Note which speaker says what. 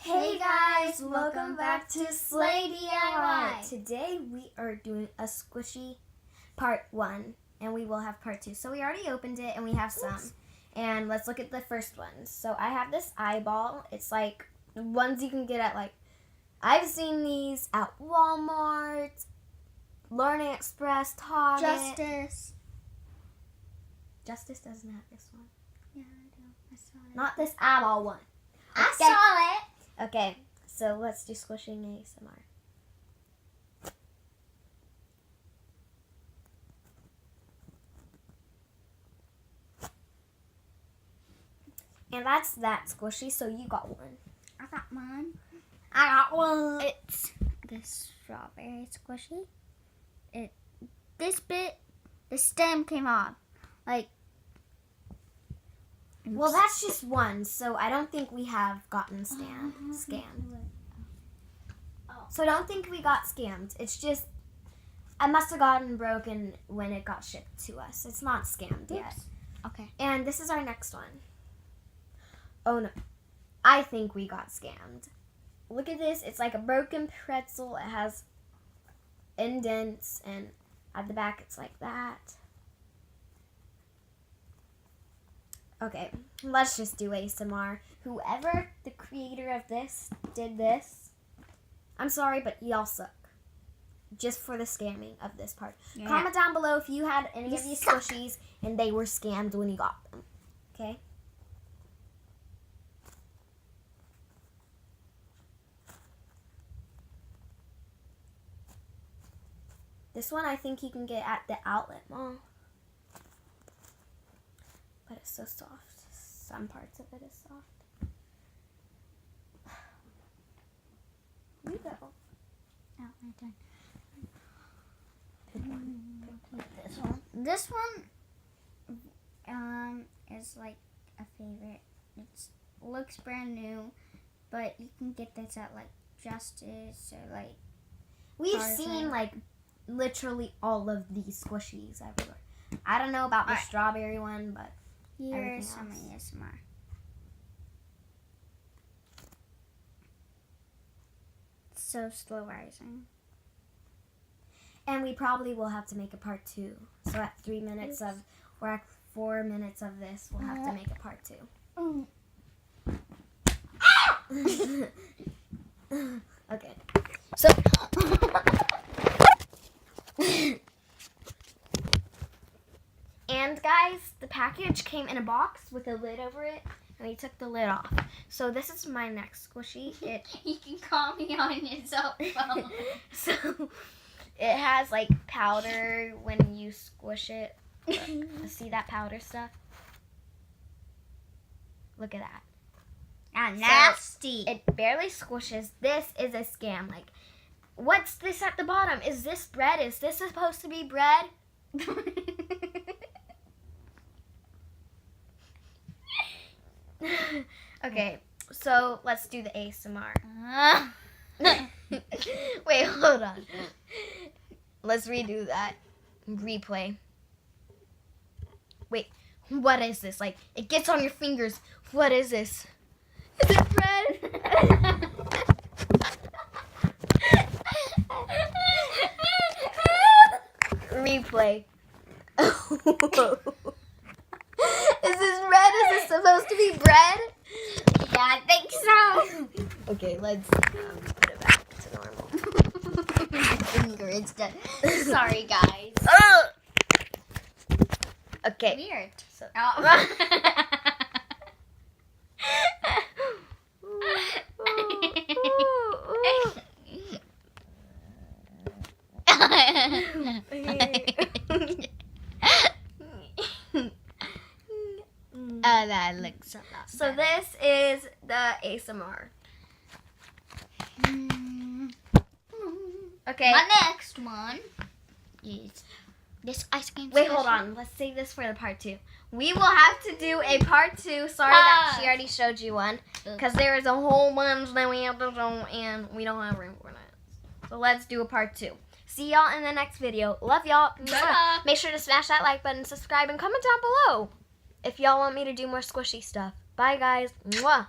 Speaker 1: Hey guys, welcome back to Slay DIY.
Speaker 2: Today we are doing a squishy part 1 and we will have part 2. So we already opened it and we have some. And let's look at the first one. So I have this eyeball. It's like the ones you can get at I've seen these at Walmart, Learning Express, Target. Justice doesn't have this one.
Speaker 1: Yeah, I do. I saw it.
Speaker 2: Not this eyeball one.
Speaker 1: I saw it.
Speaker 2: Okay, so let's do squishing ASMR. And that's that squishy, so you got one.
Speaker 1: I got mine.
Speaker 2: I got one.
Speaker 1: It's this strawberry squishy. This bit, the stem came off.
Speaker 2: Well, that's just one, so I don't think we have gotten scammed. So I don't think we got scammed. It's just, I must have gotten broken when it got shipped to us. It's not scammed yet.
Speaker 1: Okay.
Speaker 2: And this is our next one. Oh no, I think we got scammed. Look at this. It's like a broken pretzel. It has indents, and at the back it's like that. Okay, let's just do ASMR. Whoever the creator of this did this, I'm sorry, but y'all suck. Just for the scamming of this part.
Speaker 1: Yeah.
Speaker 2: Comment down below if you had any of these squishies and they were scammed when you got them. Okay? This one I think you can get at the outlet mall. But it's so soft. Some parts of it is soft. You go.
Speaker 1: Oh, my turn. This one. This one is like a favorite. It looks brand new, but you can get this at like Justice or like
Speaker 2: We've
Speaker 1: Tarzan.
Speaker 2: seen like literally all of these squishies everywhere. I don't know about the strawberry one, but
Speaker 1: here's some ASMR. So slow rising.
Speaker 2: And we probably will have to make a part 2. So at 3 minutes of, or at 4 minutes of this, we'll have to make a part 2. Okay. So, and guys, the package came in a box with a lid over it, and we took the lid off. So this is my next squishy.
Speaker 1: You can call me on your cell phone.
Speaker 2: So it has like powder when you squish it. See that powder stuff? Look at that.
Speaker 1: Nasty.
Speaker 2: So it barely squishes. This is a scam. Like, what's this at the bottom? Is this bread? Is this supposed to be bread? Okay, so let's do the ASMR. Wait, hold on. Let's redo that. Replay. Wait, what is this? Like, it gets on your fingers. What is this? Is it bread? Replay. Is this bread? Is this supposed to be bread?
Speaker 1: Yeah, I think so.
Speaker 2: Okay, let's put it back to normal.
Speaker 1: Finger instead. Sorry, guys.
Speaker 2: Okay.
Speaker 1: Weird.
Speaker 2: So.
Speaker 1: That looks a lot
Speaker 2: So this is the ASMR. Okay.
Speaker 1: My next one is this ice cream.
Speaker 2: Wait, hold on. Let's save this for the part 2. We will have to do a part 2. Sorry that she already showed you one. Because there is a whole bunch that we have to show and we don't have room for that. So let's do a part 2. See y'all in the next video. Love y'all. Make sure to smash that like button, subscribe, and comment down below if y'all want me to do more squishy stuff. Bye, guys. Mwah.